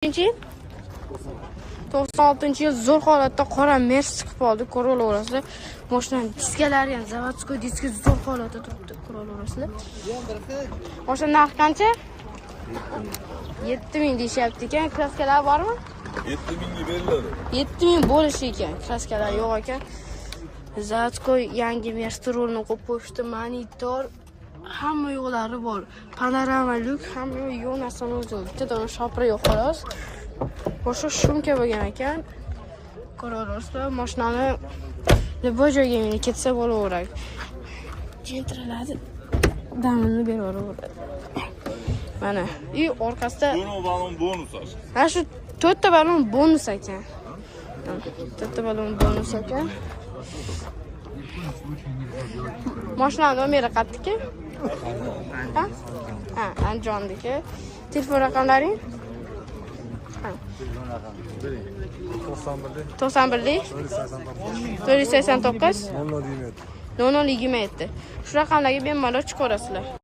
96-yil zo'r holatda qora Mercedes chiqib oldi. Ko'raverasizlar. Mashinaning diskalari ham zavodskoy diski zo'r holatda turibdi. Ko'raverasizlar. Mashina narxi qancha? 7000 deyapti ekan. Kraskalar bormi? 7000 ga beriladi. 7000 bo'lishi ekan. Kraskalar yo'q ekan. Zavodskoy yangi Mercedes rolni qo'yib qo'yishdi. Monitor hamma yo'llari bor. Panorama lyuk, hamma yo'q narsani o'zi. Bitta dona shopri yo'q xolos. Boshqa shumka bo'lgan ekan. Ko'raverasizlar, mashinani bu joyga meni ketsa bo'laveradi. Jentraladi. Damini berib yuboradi. Mana, и orqasida balon bonus. Ha shu 4 ta balon bonus ekan. 4 ta balon bonus ekan. Mashinani nomeri qayerdiki? Ha, Andijondagi. Telefon raqamlaring? 91 489 0027. Shu raqamlarga bemalol chiqarasizlar.